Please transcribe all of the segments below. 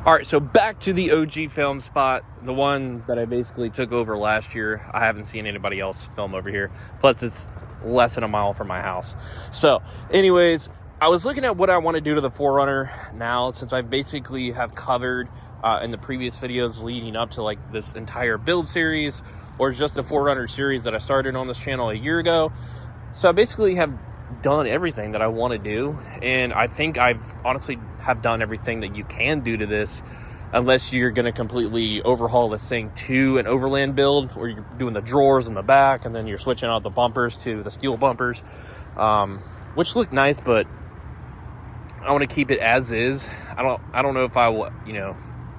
All right, so back to the OG film spot, the one that I basically took over last year. I haven't seen anybody else film over here. Plus, it's less than a mile from my house. So, anyways, I was looking at what I want to do to the 4Runner now, since I basically have covered in the previous videos leading up to like this entire build series, or just the 4Runner series that I started on this channel a year ago. So I basically have done everything that I want to do, and I think I've honestly have done everything that you can do to this, unless you're going to completely overhaul this thing to an overland build where you're doing the drawers in the back and then you're switching out the bumpers to the steel bumpers, which look nice, but I want to keep it as is. I don't know if I will,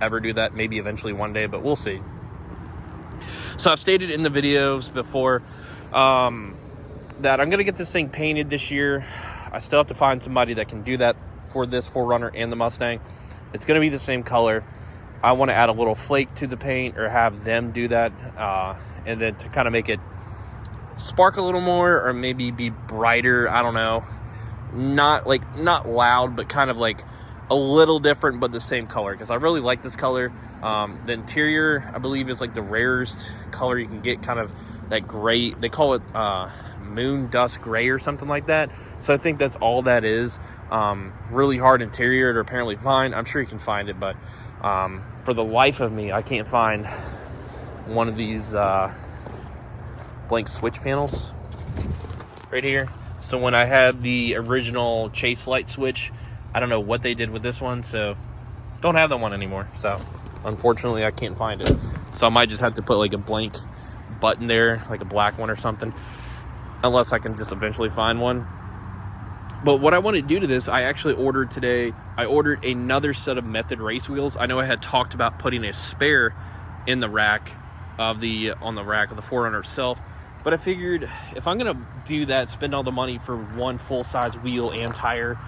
ever do that. Maybe eventually one day, but we'll see. So I've stated in the videos before that I'm going to get this thing painted this year. I still have to find somebody that can do that for this 4Runner and the Mustang. It's going to be the same color. I want to add a little flake to the paint, or have them do that, and then to kind of make it spark a little more, or maybe be brighter. I don't know. Not loud, but kind of like a little different, but the same color, because I really like this color. The interior, I believe, is like the rarest color you can get, kind of that gray. They call it moon dust gray or something like that. So I think that's all that is. Really hard interior to apparently find. I'm sure you can find it, but for the life of me, I can't find one of these blank switch panels right here. So when I had the original chase light switch, I don't know what they did with this one, so don't have that one anymore. So unfortunately, I can't find it. So I might just have to put like a blank button there, like a black one or something, unless I can just eventually find one. But what I want to do to this, I actually ordered today. I ordered another set of Method race wheels. I know I had talked about putting a spare in the rack on the rack of the 4Runner itself, but I figured if I'm gonna do that, spend all the money for one full-size wheel and tire,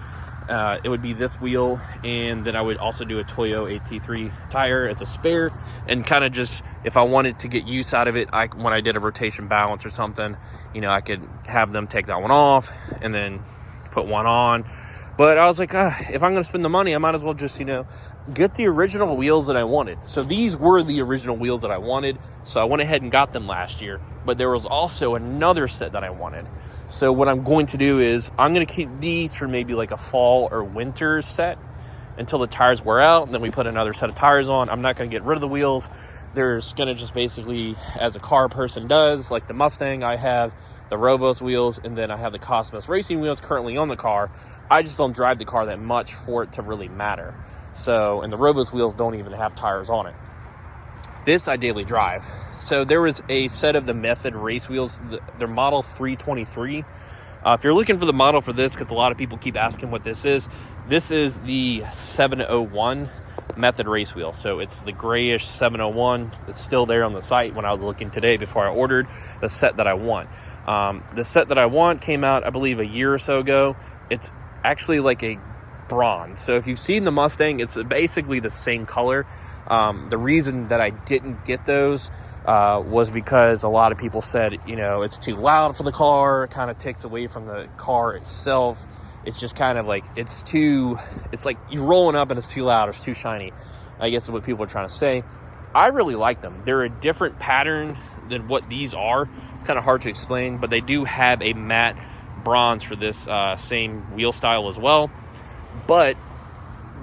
it would be this wheel, and then I would also do a Toyo AT3 tire as a spare, and kind of just, if I wanted to get use out of it, when I did a rotation balance or something, I could have them take that one off and then put one on. But I was like, if I'm going to spend the money, I might as well just, get the original wheels that I wanted. So these were the original wheels that I wanted. So I went ahead and got them last year. But there was also another set that I wanted. So what I'm going to do is I'm going to keep these for maybe like a fall or winter set until the tires wear out. And then we put another set of tires on. I'm not going to get rid of the wheels. There's going to just basically, as a car person does, like the Mustang, I have the Rovos wheels, and then I have the Cosmos racing wheels currently on the car. I just don't drive the car that much for it to really matter. So, and the Rovos wheels don't even have tires on it. This I daily drive. So there was a set of the Method race wheels, they're model 323. If you're looking for the model for this, because a lot of people keep asking what this is the 701 Method race wheel. So it's the grayish 701. It's still there on the site when I was looking today before I ordered the set that I want. The set that I want came out, I believe, a year or so ago. It's actually like a bronze. So if you've seen the Mustang, it's basically the same color. The reason that I didn't get those was because a lot of people said, it's too loud for the car. It kind of takes away from the car itself. It's just kind of like, it's like you're rolling up and it's too loud, it's too shiny, I guess is what people are trying to say. I really like them. They're a different pattern than what these are. It's kind of hard to explain, but they do have a matte bronze for this same wheel style as well. But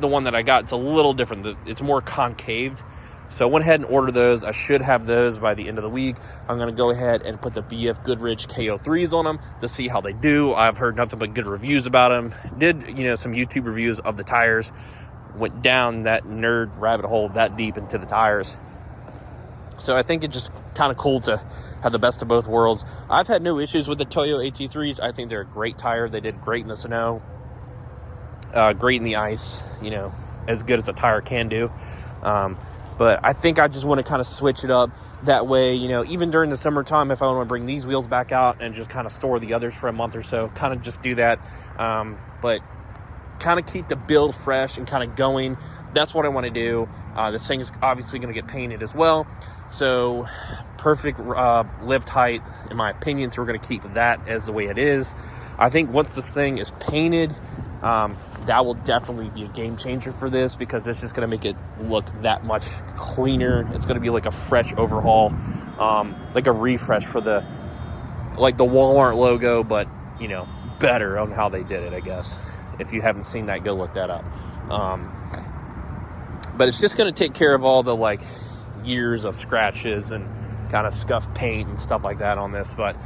the one that I got, it's a little different. It's more concaved. So I went ahead and ordered those. I should have those by the end of the week. I'm going to go ahead and put the BF Goodrich KO3s on them to see how they do. I've heard nothing but good reviews about them. Did, some YouTube reviews of the tires. Went down that nerd rabbit hole that deep into the tires. So I think it's just kind of cool to have the best of both worlds. I've had no issues with the Toyo AT3s. I think they're a great tire. They did great in the snow. Great in the ice. As good as a tire can do. But I think I just want to kind of switch it up. That way, even during the summertime, if I want to bring these wheels back out and just kind of store the others for a month or so, kind of just do that. But kind of keep the build fresh and kind of going. That's what I want to do. This thing is obviously going to get painted as well. So perfect lift height, in my opinion. So we're going to keep that as the way it is. I think once this thing is painted, that will definitely be a game changer for this, because it's just going to make it look that much cleaner. It's going to be like a fresh overhaul, like a refresh for the Walmart logo, but, you know, better on how they did it, I guess. If you haven't seen that, go look that up. But it's just going to take care of all the, like, years of scratches and kind of scuffed paint and stuff like that on this. But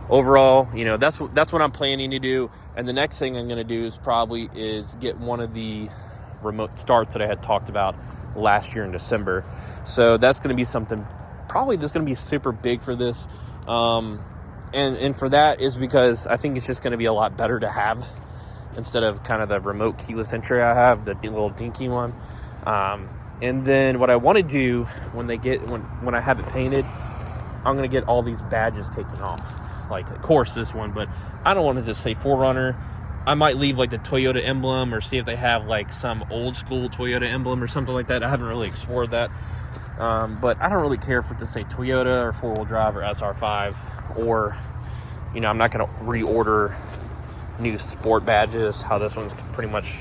overall, you know, that's what I'm planning to do. And the next thing I'm going to do is get one of the remote starts that I had talked about last year in December. So that's going to be something probably that's going to be super big for this. And for that is because I think it's just going to be a lot better to have instead of kind of the remote keyless entry I have, the little dinky one. And then what I want to do when I have it painted, I'm going to get all these badges taken off. Like, of course, this one, but I don't want to just say 4Runner. I might leave like the Toyota emblem, or see if they have like some old school Toyota emblem or something like that. I haven't really explored that. But I don't really care if it to say Toyota or 4-wheel drive or SR5, or, you know, I'm not going to reorder new sport badges, how this one's pretty much,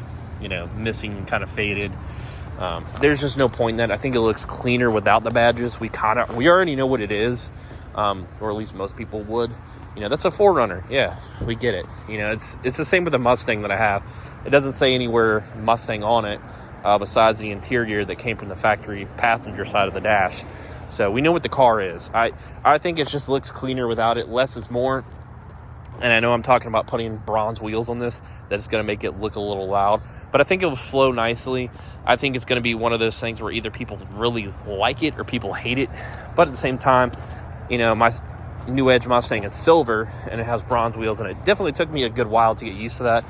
you know, missing and kind of faded. There's just no point in that. I think it looks cleaner without the badges. We already know what it is, or at least most people would. You know, that's a 4Runner. Yeah, we get it. You know, it's the same with the Mustang that I have. It doesn't say anywhere Mustang on it, besides the interior that came from the factory passenger side of the dash. So we know what the car is. I think it just looks cleaner without it. Less is more. And I know I'm talking about putting bronze wheels on this. That's going to make it look a little loud. But I think it will flow nicely. I think it's going to be one of those things where either people really like it or people hate it. But at the same time, you know, my New Edge Mustang is silver and it has bronze wheels. And it definitely took me a good while to get used to that.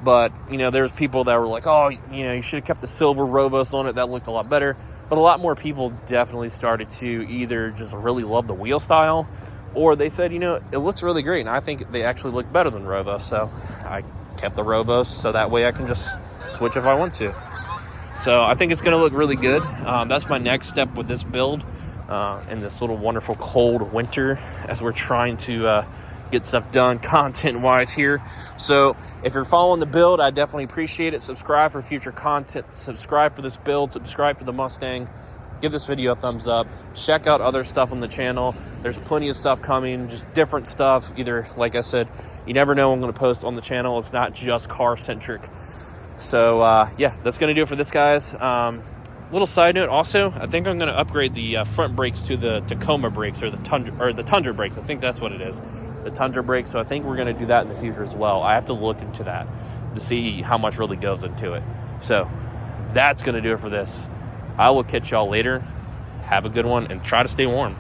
But, you know, there's people that were like, oh, you know, you should have kept the silver Rovos on it. That looked a lot better. But a lot more people definitely started to either just really love the wheel style, or they said, you know, it looks really great, and I think they actually look better than Rovos. So I kept the Rovos, so that way I can just switch if I want to. So I think it's going to look really good. That's my next step with this build in this little wonderful cold winter, as we're trying to get stuff done content-wise here. So if you're following the build, I definitely appreciate it. Subscribe for future content. Subscribe for this build. Subscribe for the Mustang. Give this video a thumbs up. Check out other stuff on the channel. There's plenty of stuff coming, just different stuff. Either, like I said, you never know what I'm going to post on the channel. It's not just car-centric. So, yeah, that's going to do it for this, guys. Little side note also, I think I'm going to upgrade the front brakes to the Tacoma brakes, or the Tundra brakes. I think that's what it is, the Tundra brakes. So I think we're going to do that in the future as well. I have to look into that to see how much really goes into it. So that's going to do it for this. I will catch y'all later. Have a good one and try to stay warm.